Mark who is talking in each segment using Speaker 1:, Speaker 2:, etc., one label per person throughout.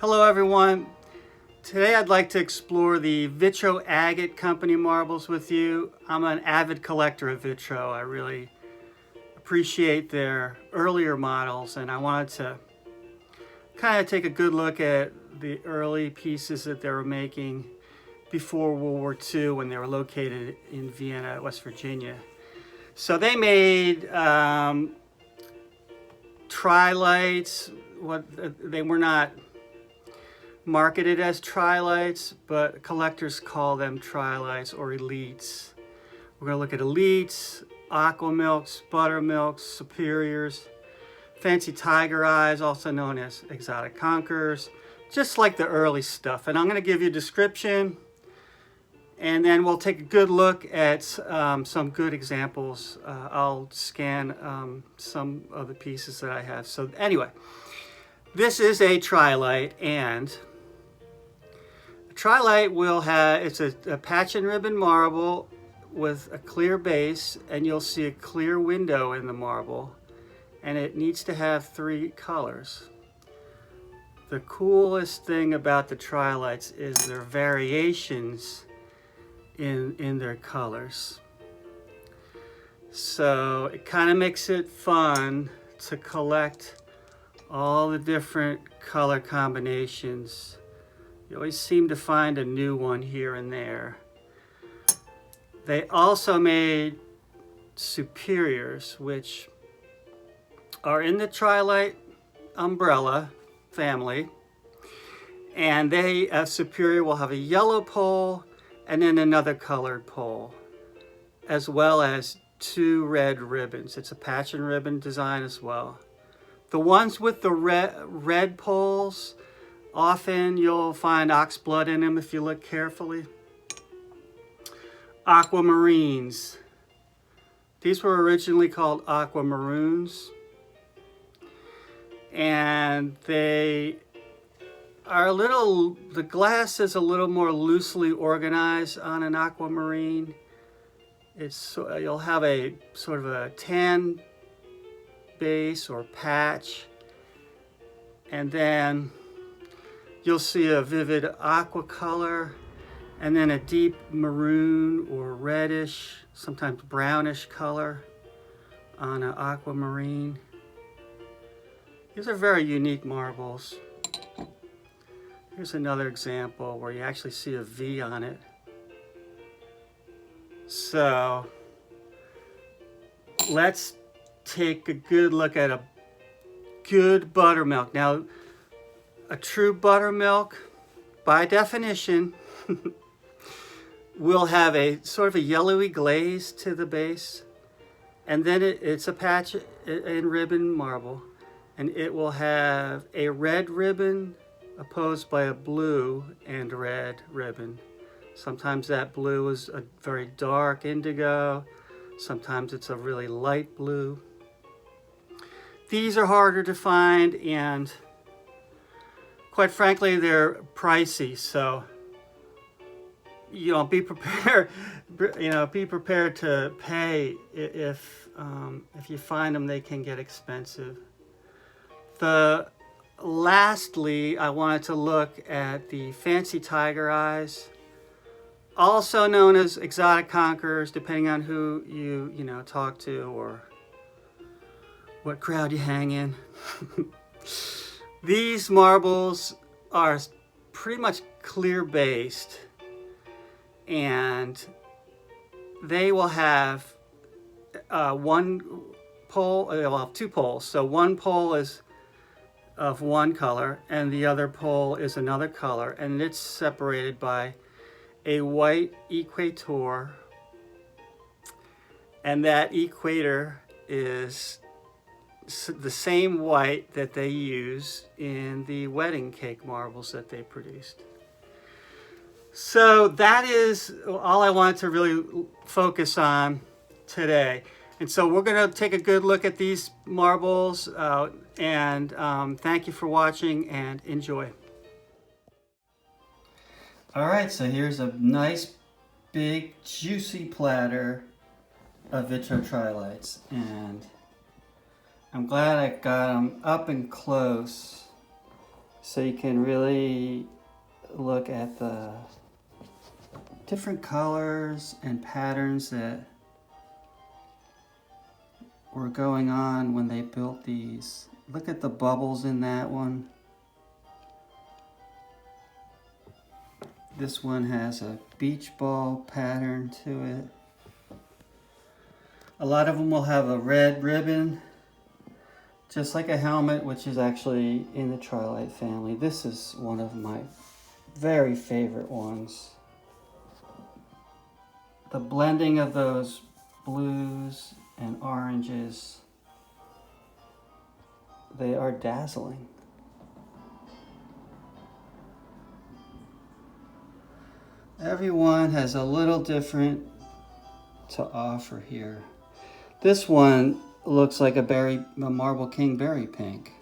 Speaker 1: Hello everyone. Today I'd like to explore the Vitro Agate Company marbles with you. I'm an avid collector of Vitro. I really appreciate their earlier models, and I wanted to kind of take a good look at the early pieces that they were making before World War II when they were located in Vienna, West Virginia. So they made tri-lights. They were not marketed as tri-lights, but collectors call them tri-lights or elites. We're going to look at elites, Aquamilks, Buttermilks, Superiors, Fancy Tiger Eyes, also known as Exotic Conquerors, just like the early stuff. And I'm going to give you a description, and then we'll take a good look at some good examples. I'll scan some of the pieces that I have. So anyway, this is a tri-light, and a tri-light will have, it's a patch and ribbon marble with a clear base, and you'll see a clear window in the marble, and it needs to have 3 colors. The coolest thing about the tri-lights is their variations in their colors. So it kind of makes it fun to collect all the different color combinations. You always seem to find a new one here and there. They also made Superiors, which are in the tri-light umbrella family, and a Superior will have a yellow pole and then another colored pole, as well as 2 red ribbons. It's a patch and ribbon design as well. The ones with the red poles, often you'll find ox blood in them if you look carefully. Aquamarines. These were originally called Aquamaroons, and they are the glass is a little more loosely organized on an aquamarine. You'll have a sort of a tan base or patch, and then you'll see a vivid aqua color, and then a deep maroon or reddish, sometimes brownish color on an aquamarine. These are very unique marbles. Here's another example where you actually see a V on it. So let's take a good look at a good buttermilk. Now, a true buttermilk, by definition, will have a sort of a yellowy glaze to the base, and then it's a patch and ribbon marble, and it will have a red ribbon opposed by a blue and red ribbon. Sometimes that blue is a very dark indigo, sometimes it's a really light blue. These are harder to find, and quite frankly, they're pricey, so be prepared. Be prepared to pay if you find them. They can get expensive. Lastly, I wanted to look at the Fancy Tiger Eyes, also known as Exotic Conquerors, depending on who you talk to or what crowd you hang in. These marbles are pretty much clear based, and they will have one pole. They'll have 2 poles. So one pole is of one color, and the other pole is another color, and it's separated by a white equator, and that equator is the same white that they use in the wedding cake marbles that they produced. So that is all I wanted to really focus on today. And so we're going to take a good look at these marbles, and thank you for watching, and enjoy. All right, so here's a nice big juicy platter of Vitro tri-lights, and I'm glad I got them up and close So you can really look at the different colors and patterns that were going on when they built these. Look at the bubbles in that one. This one has a beach ball pattern to it. A lot of them will have a red ribbon, just like a helmet, which is actually in the Trilite family. This is one of my very favorite ones. The blending of those blues and oranges, they are dazzling. Everyone has a little different to offer here. This one looks like a Marble King berry pink.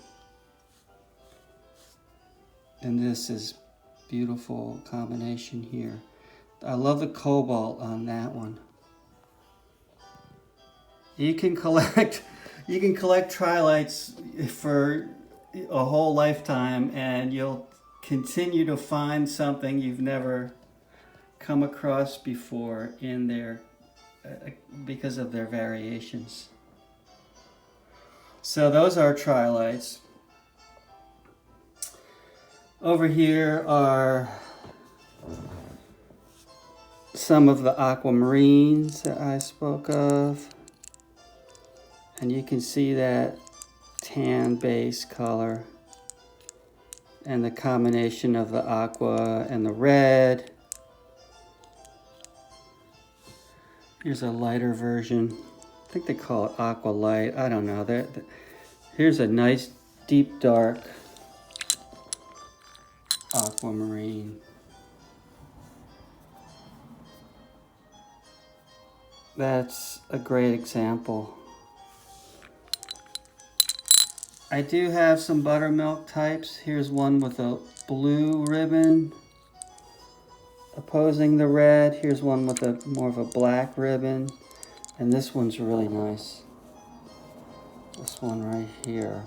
Speaker 1: And this is beautiful combination here. I love the cobalt on that one. You can collect Trilites for a whole lifetime, and you'll continue to find something you've never come across before in there because of their variations. So those are Trilites. Over here are some of the Aquamarines that I spoke of. And you can see that tan base color and the combination of the aqua and the red. Here's a lighter version. I think they call it Aqua Light. I don't know. Here's a nice deep dark Aquamarine. That's a great example. I do have some Buttermilk types. Here's one with a blue ribbon opposing the red. Here's one with a more of a black ribbon. And this one's really nice. This one right here.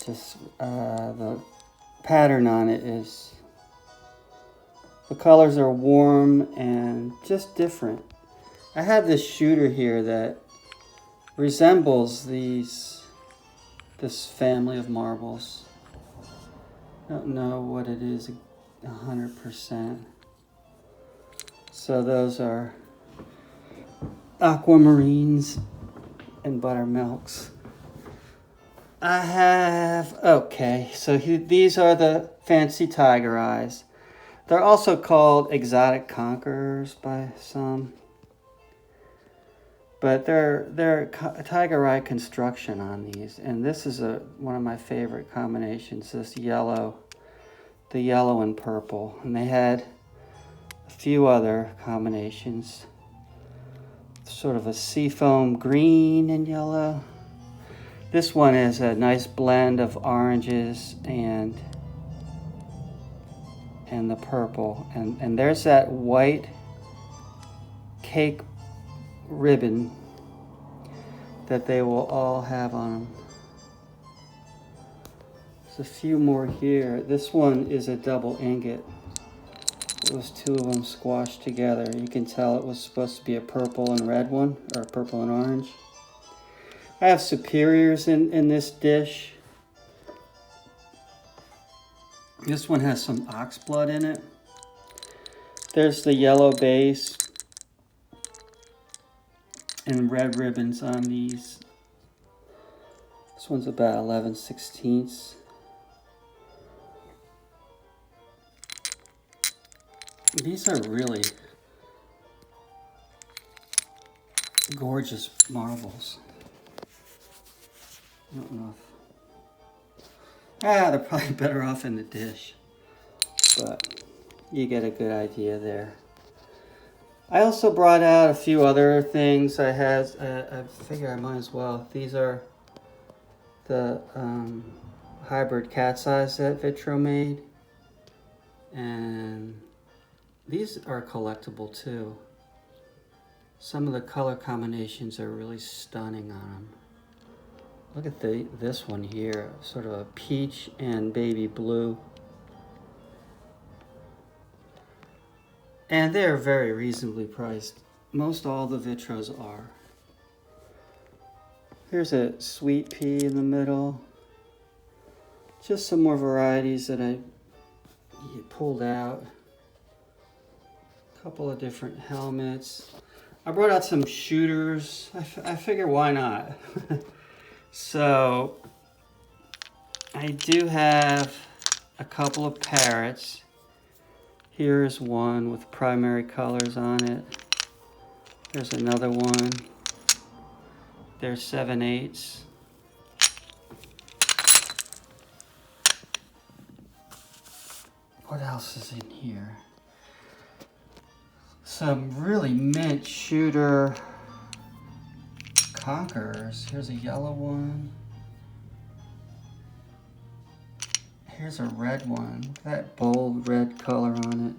Speaker 1: Just the pattern on it is, the colors are warm and just different. I have this shooter here that resembles this family of marbles. I don't know what it is 100%. So those are Aquamarines and Buttermilks. I have, okay, so these are the fancy tiger eyes. They're also called exotic conquerors by some. But they're tiger eye construction on these, and this is one of my favorite combinations. This yellow, the yellow and purple, and they had a few other combinations. Sort of a seafoam green and yellow. This one is a nice blend of oranges and the purple, and there's that white cake ribbon that they will all have on them. There's a few more here. This one is a double ingot. It was two of them squashed together. You can tell it was supposed to be a purple and red one, or purple and orange. I have superiors in this dish. This one has some ox blood in it. There's the yellow base and red ribbons on these. This one's about 11/16. These are really gorgeous marbles. I don't know if... they're probably better off in the dish. But you get a good idea there. I also brought out a few other things. I figure I might as well. These are the hybrid cat's eyes that Vitro made. And these are collectible too. Some of the color combinations are really stunning on them. Look at this one here, sort of a peach and baby blue. And they're very reasonably priced. Most all the Vitros are. Here's a sweet pea in the middle. Just some more varieties that I pulled out. A couple of different helmets. I brought out some shooters. I figure why not? So I do have a couple of parrots. Here's one with primary colors on it. There's another one. They're 7/8. What else is in here? Some really mint shooter conquerors. Here's a yellow one. Here's a red one. Look at that bold red color on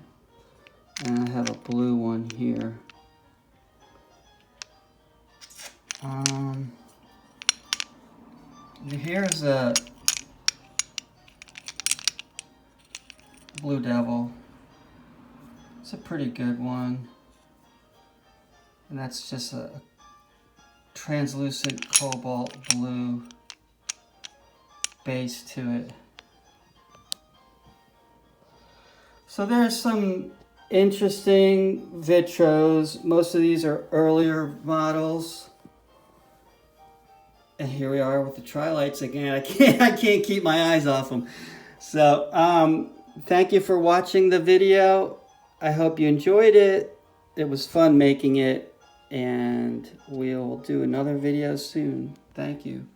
Speaker 1: it. And I have a blue one here. Here's a Blue Devil. It's a pretty good one. And that's just a translucent cobalt blue base to it. So there's some interesting Vitros. Most of these are earlier models. And here we are with the Trilights again. I can't keep my eyes off them. So thank you for watching the video. I hope you enjoyed it. It was fun making it. And we'll do another video soon. Thank you.